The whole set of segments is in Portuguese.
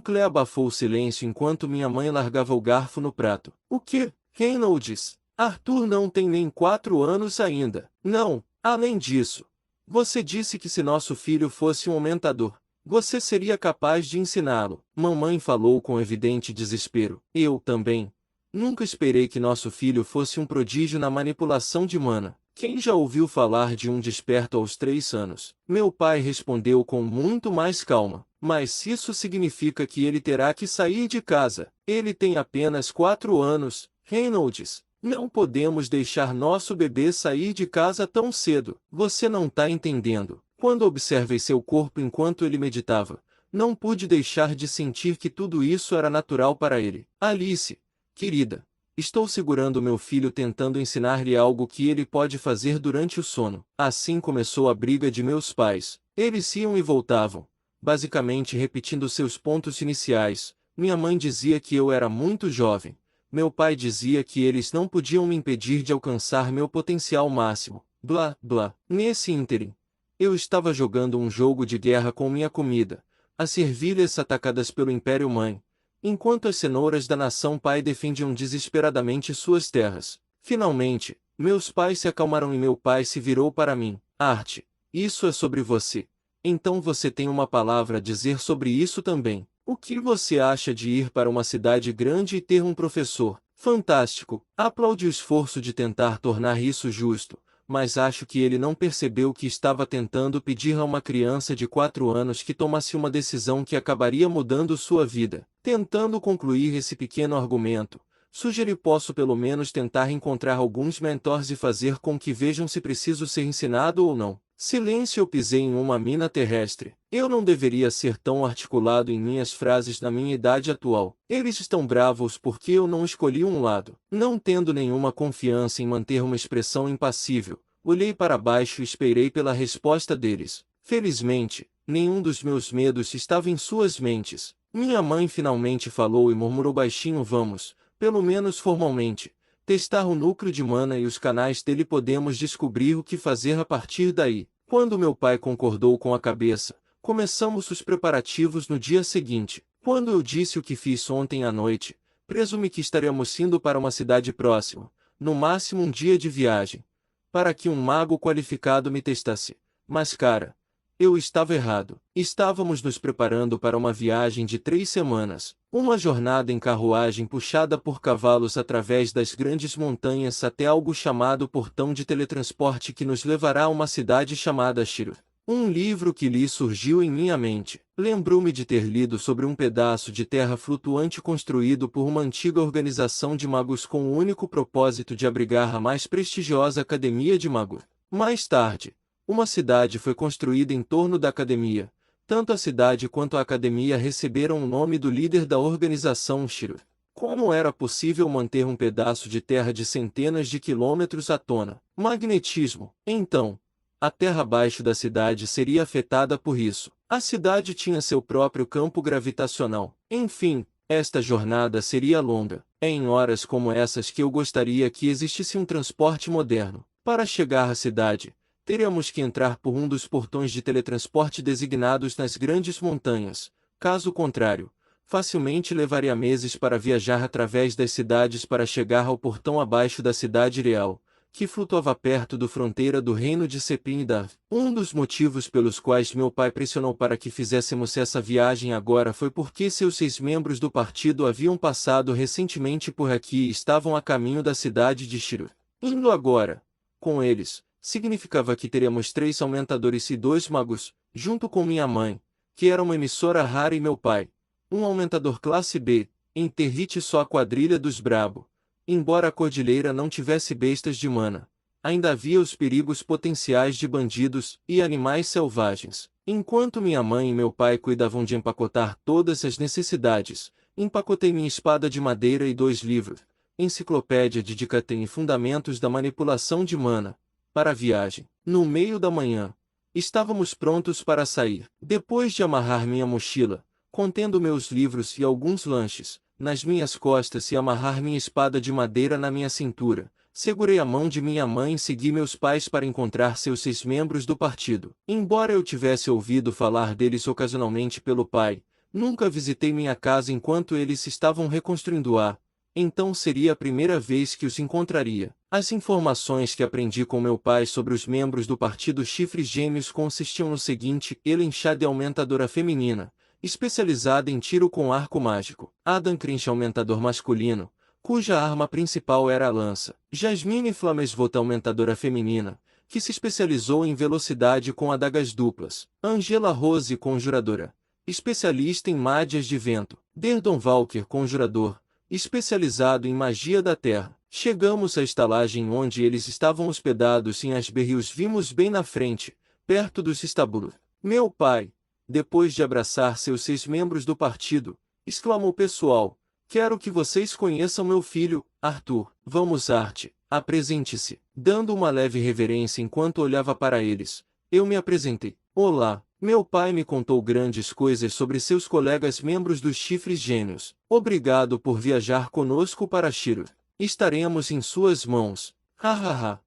Clé abafou o silêncio enquanto minha mãe largava o garfo no prato. O quê? Reynolds? Arthur não tem nem 4 anos ainda. Não, além disso. Você disse que se nosso filho fosse um aumentador, você seria capaz de ensiná-lo. Mamãe falou com evidente desespero. Eu, também. Nunca esperei que nosso filho fosse um prodígio na manipulação de mana. Quem já ouviu falar de um desperto aos 3 anos? Meu pai respondeu com muito mais calma. Mas isso significa que ele terá que sair de casa. Ele tem apenas 4 anos, Reynolds. Não podemos deixar nosso bebê sair de casa tão cedo. Você não está entendendo. Quando observei seu corpo enquanto ele meditava, não pude deixar de sentir que tudo isso era natural para ele. Alice, querida, estou segurando meu filho tentando ensinar-lhe algo que ele pode fazer durante o sono. Assim começou a briga de meus pais. Eles iam e voltavam, basicamente repetindo seus pontos iniciais. Minha mãe dizia que eu era muito jovem. Meu pai dizia que eles não podiam me impedir de alcançar meu potencial máximo. Blá, blá. Nesse ínterim, eu estava jogando um jogo de guerra com minha comida, as ervilhas atacadas pelo Império Mãe, enquanto as cenouras da nação pai defendiam desesperadamente suas terras. Finalmente, meus pais se acalmaram e meu pai se virou para mim. Art, isso é sobre você. Então você tem uma palavra a dizer sobre isso também. O que você acha de ir para uma cidade grande e ter um professor? Fantástico! Aplaude o esforço de tentar tornar isso justo, mas acho que ele não percebeu que estava tentando pedir a uma criança de 4 anos que tomasse uma decisão que acabaria mudando sua vida. Tentando concluir esse pequeno argumento, sugeri posso pelo menos tentar encontrar alguns mentores e fazer com que vejam se preciso ser ensinado ou não. Silêncio. Eu pisei em uma mina terrestre. Eu não deveria ser tão articulado em minhas frases na minha idade atual. Eles estão bravos porque eu não escolhi um lado. Não tendo nenhuma confiança em manter uma expressão impassível, olhei para baixo e esperei pela resposta deles. Felizmente, nenhum dos meus medos estava em suas mentes. Minha mãe finalmente falou e murmurou baixinho: vamos, pelo menos formalmente, testar o núcleo de mana e os canais dele. Podemos descobrir o que fazer a partir daí. Quando meu pai concordou com a cabeça, começamos os preparativos no dia seguinte. Quando eu disse o que fiz ontem à noite, presumi que estaríamos indo para uma cidade próxima, no máximo um dia de viagem, para que um mago qualificado me testasse. Mas cara, eu estava errado. Estávamos nos preparando para uma viagem de 3 semanas, uma jornada em carruagem puxada por cavalos através das grandes montanhas até algo chamado Portão de Teletransporte que nos levará a uma cidade chamada Shiro. Um livro que li surgiu em minha mente. Lembrou-me de ter lido sobre um pedaço de terra flutuante construído por uma antiga organização de magos com o único propósito de abrigar a mais prestigiosa academia de magos. Mais tarde, uma cidade foi construída em torno da academia. Tanto a cidade quanto a academia receberam o nome do líder da organização, Shiro. Como era possível manter um pedaço de terra de centenas de quilômetros à tona? Magnetismo. Então, a terra abaixo da cidade seria afetada por isso. A cidade tinha seu próprio campo gravitacional. Enfim, esta jornada seria longa. É em horas como essas que eu gostaria que existisse um transporte moderno. Para chegar à cidade, teríamos que entrar por um dos portões de teletransporte designados nas grandes montanhas. Caso contrário, facilmente levaria meses para viajar através das cidades para chegar ao portão abaixo da cidade real, que flutuava perto da fronteira do reino de Sepin e Dav. Um dos motivos pelos quais meu pai pressionou para que fizéssemos essa viagem agora foi porque seus 6 membros do partido haviam passado recentemente por aqui e estavam a caminho da cidade de Shiro. Indo agora, com eles, significava que teríamos 3 aumentadores e 2 magos, junto com minha mãe, que era uma emissora rara, e meu pai, um aumentador classe B, em Territe só a quadrilha dos Brabo. Embora a cordilheira não tivesse bestas de mana, ainda havia os perigos potenciais de bandidos e animais selvagens. Enquanto minha mãe e meu pai cuidavam de empacotar todas as necessidades, empacotei minha espada de madeira e 2 livros, Enciclopédia de Dicatem e Fundamentos da Manipulação de Mana, para a viagem. No meio da manhã, estávamos prontos para sair. Depois de amarrar minha mochila, contendo meus livros e alguns lanches, nas minhas costas e amarrar minha espada de madeira na minha cintura, segurei a mão de minha mãe e segui meus pais para encontrar seus 6 membros do partido. Embora eu tivesse ouvido falar deles ocasionalmente pelo pai, Nunca visitei minha casa enquanto eles estavam reconstruindo-a, então seria a primeira vez que os encontraria. As informações que aprendi com meu pai sobre os membros do Partido Chifres Gêmeos consistiam no seguinte: Elenchad é aumentadora feminina, especializada em tiro com arco mágico. Adam Crinch aumentador masculino, cuja arma principal era a lança. Jasmine Flamesvota aumentadora feminina, que se especializou em velocidade com adagas duplas. Angela Rose conjuradora, especialista em magias de vento. Derdon Valker conjurador, especializado em magia da terra. Chegamos à estalagem onde eles estavam hospedados em Asbury e os vimos bem na frente, perto dos estábulos. Meu pai, depois de abraçar seus 6 membros do partido, exclamou: pessoal, quero que vocês conheçam meu filho, Arthur. Vamos, Art, apresente-se. Dando uma leve reverência enquanto olhava para eles, eu me apresentei. Olá. Meu pai me contou grandes coisas sobre seus colegas membros dos Chifres Gêmeos. Obrigado por viajar conosco para Shiro. Estaremos em suas mãos. Hahaha.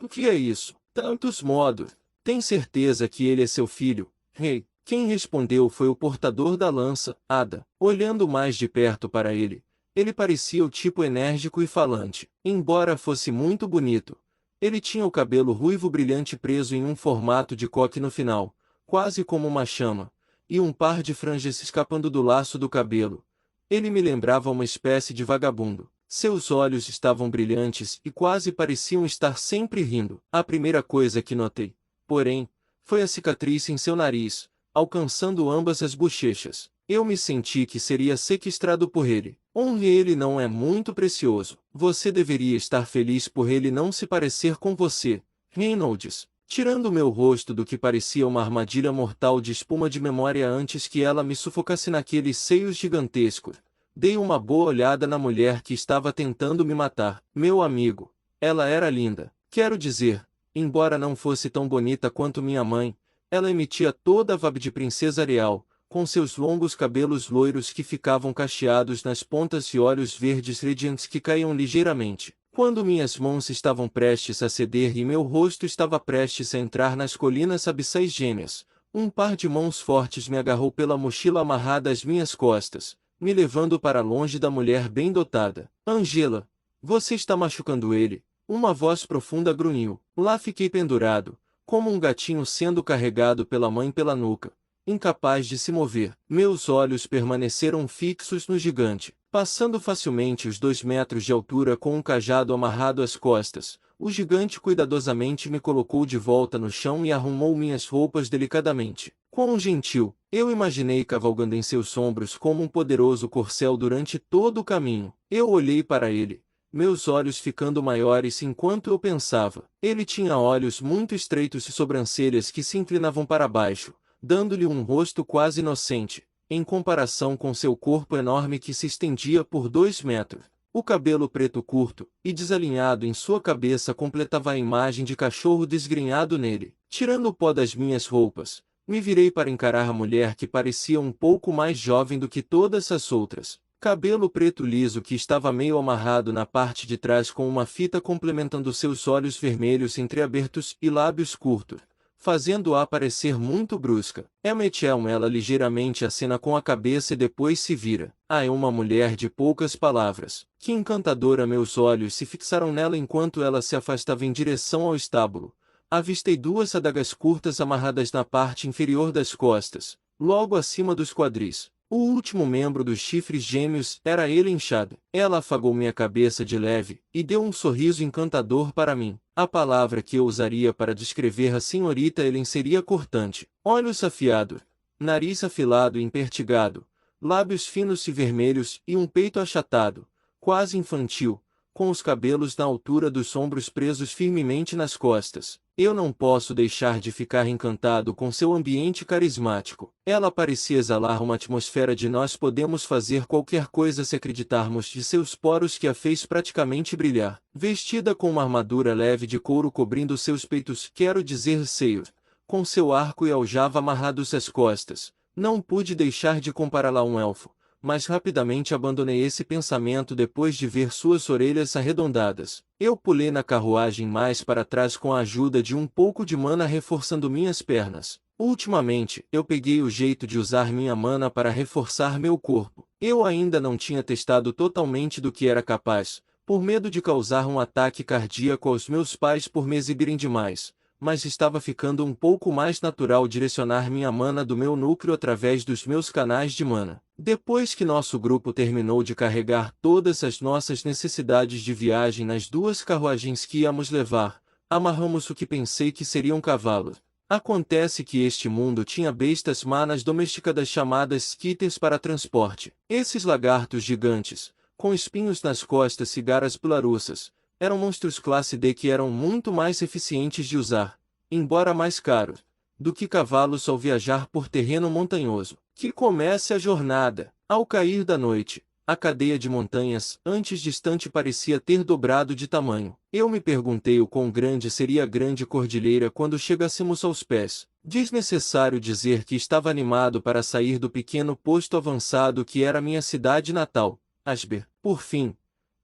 O que é isso? Tantos modos. Tem certeza que ele é seu filho, rei? Quem respondeu foi o portador da lança, Ada. Olhando mais de perto para ele, ele parecia o tipo enérgico e falante. Embora fosse muito bonito, ele tinha o cabelo ruivo brilhante preso em um formato de coque no final, quase como uma chama, e um par de franjas escapando do laço do cabelo. Ele me lembrava uma espécie de vagabundo. Seus olhos estavam brilhantes e quase pareciam estar sempre rindo. A primeira coisa que notei, porém, foi a cicatriz em seu nariz, alcançando ambas as bochechas. Eu me senti que seria sequestrado por ele. Ele não é muito precioso. Você deveria estar feliz por ele não se parecer com você, Reynolds. Tirando meu rosto do que parecia uma armadilha mortal de espuma de memória antes que ela me sufocasse naqueles seios gigantescos, dei uma boa olhada na mulher que estava tentando me matar. Meu amigo, ela era linda. Quero dizer, embora não fosse tão bonita quanto minha mãe, ela emitia toda a vibe de princesa Ariel, com seus longos cabelos loiros que ficavam cacheados nas pontas e olhos verdes radiantes que caíam ligeiramente. Quando minhas mãos estavam prestes a ceder e meu rosto estava prestes a entrar nas colinas abissais gêmeas, um par de mãos fortes me agarrou pela mochila amarrada às minhas costas, me levando para longe da mulher bem dotada. Angela, você está machucando ele. Uma voz profunda grunhiu. Lá fiquei pendurado, como um gatinho sendo carregado pela mãe pela nuca, incapaz de se mover. Meus olhos permaneceram fixos no gigante. Passando facilmente os 2 metros de altura com um cajado amarrado às costas, o gigante cuidadosamente me colocou de volta no chão e arrumou minhas roupas delicadamente. Quão gentil! Eu imaginei cavalgando em seus ombros como um poderoso corcel durante todo o caminho. Eu olhei para ele, meus olhos ficando maiores enquanto eu pensava. Ele tinha olhos muito estreitos e sobrancelhas que se inclinavam para baixo, dando-lhe um rosto quase inocente, em comparação com seu corpo enorme que se estendia por 2 metros. O cabelo preto curto e desalinhado em sua cabeça completava a imagem de cachorro desgrenhado nele. Tirando o pó das minhas roupas, me virei para encarar a mulher que parecia um pouco mais jovem do que todas as outras. Cabelo preto liso que estava meio amarrado na parte de trás com uma fita complementando seus olhos vermelhos entreabertos e lábios curtos, fazendo-a parecer muito brusca. Ela ligeiramente acena com a cabeça e depois se vira. É uma mulher de poucas palavras. Que encantadora! Meus olhos se fixaram nela enquanto ela se afastava em direção ao estábulo. Avistei 2 adagas curtas amarradas na parte inferior das costas, logo acima dos quadris. O último membro dos Chifres Gêmeos era Elenchad. Ela afagou minha cabeça de leve e deu um sorriso encantador para mim. A palavra que eu usaria para descrever a senhorita Ellen seria cortante. Olhos afiados, nariz afilado e impertigado, lábios finos e vermelhos e um peito achatado, quase infantil, com os cabelos na altura dos ombros presos firmemente nas costas. Eu não posso deixar de ficar encantado com seu ambiente carismático. Ela parecia exalar uma atmosfera de nós podemos fazer qualquer coisa se acreditarmos de seus poros que a fez praticamente brilhar. Vestida com uma armadura leve de couro cobrindo seus peitos, quero dizer seios, com seu arco e aljava amarrados às costas, não pude deixar de compará-la a um elfo. Mas rapidamente abandonei esse pensamento depois de ver suas orelhas arredondadas. Eu pulei na carruagem mais para trás com a ajuda de um pouco de mana reforçando minhas pernas. Ultimamente, eu peguei o jeito de usar minha mana para reforçar meu corpo. Eu ainda não tinha testado totalmente do que era capaz, por medo de causar um ataque cardíaco aos meus pais por me exibirem demais, mas estava ficando um pouco mais natural direcionar minha mana do meu núcleo através dos meus canais de mana. Depois que nosso grupo terminou de carregar todas as nossas necessidades de viagem nas duas carruagens que íamos levar, amarramos o que pensei que seriam cavalos. Acontece que este mundo tinha bestas manas domesticadas chamadas skitters para transporte. Esses lagartos gigantes, com espinhos nas costas e garras pelaruças, eram monstros classe D que eram muito mais eficientes de usar, embora mais caros, do que cavalos ao viajar por terreno montanhoso. Que comece a jornada. Ao cair da noite, a cadeia de montanhas, antes distante, parecia ter dobrado de tamanho. Eu me perguntei o quão grande seria a grande cordilheira quando chegássemos aos pés. Desnecessário dizer que estava animado para sair do pequeno posto avançado que era minha cidade natal, Asber. Por fim,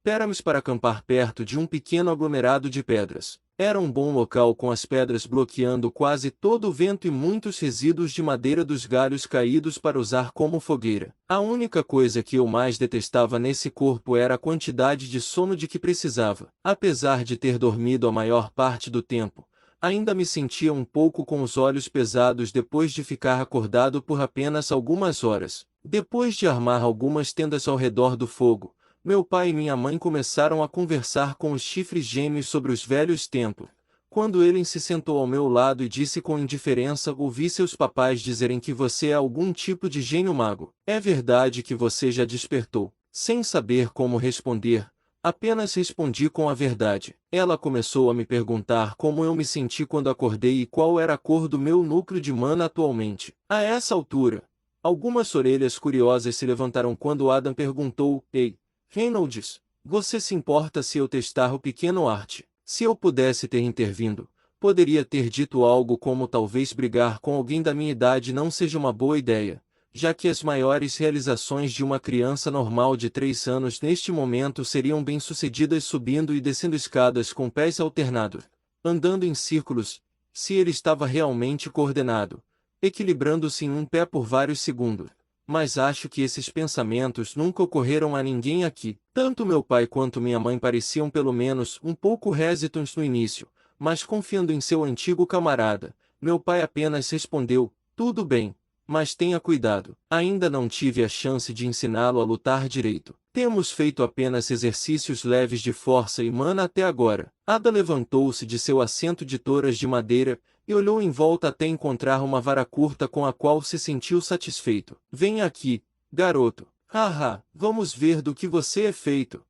paramos para acampar perto de um pequeno aglomerado de pedras. Era um bom local com as pedras bloqueando quase todo o vento e muitos resíduos de madeira dos galhos caídos para usar como fogueira. A única coisa que eu mais detestava nesse corpo era a quantidade de sono de que precisava. Apesar de ter dormido a maior parte do tempo, ainda me sentia um pouco com os olhos pesados depois de ficar acordado por apenas algumas horas. Depois de armar algumas tendas ao redor do fogo, meu pai e minha mãe começaram a conversar com os chifres gêmeos sobre os velhos tempos. Quando ele se sentou ao meu lado e disse com indiferença: ouvi seus papais dizerem que você é algum tipo de gênio mago. É verdade que você já despertou? Sem saber como responder, apenas respondi com a verdade. Ela começou a me perguntar como eu me senti quando acordei e qual era a cor do meu núcleo de mana atualmente. A essa altura, algumas orelhas curiosas se levantaram quando Adam perguntou: ei, Reynolds, você se importa se eu testar o pequeno Art? Se eu pudesse ter intervindo, poderia ter dito algo como talvez brigar com alguém da minha idade não seja uma boa ideia, já que as maiores realizações de uma criança normal de 3 anos neste momento seriam bem-sucedidas subindo e descendo escadas com pés alternados, andando em círculos, se ele estava realmente coordenado, equilibrando-se em um pé por vários segundos. Mas acho que esses pensamentos nunca ocorreram a ninguém aqui. Tanto meu pai quanto minha mãe pareciam pelo menos um pouco hesitants no início, mas confiando em seu antigo camarada, meu pai apenas respondeu: tudo bem, mas tenha cuidado. Ainda não tive a chance de ensiná-lo a lutar direito. Temos feito apenas exercícios leves de força e mana até agora. Ada levantou-se de seu assento de toras de madeira e olhou em volta até encontrar uma vara curta com a qual se sentiu satisfeito. Venha aqui, garoto. Haha, vamos ver do que você é feito.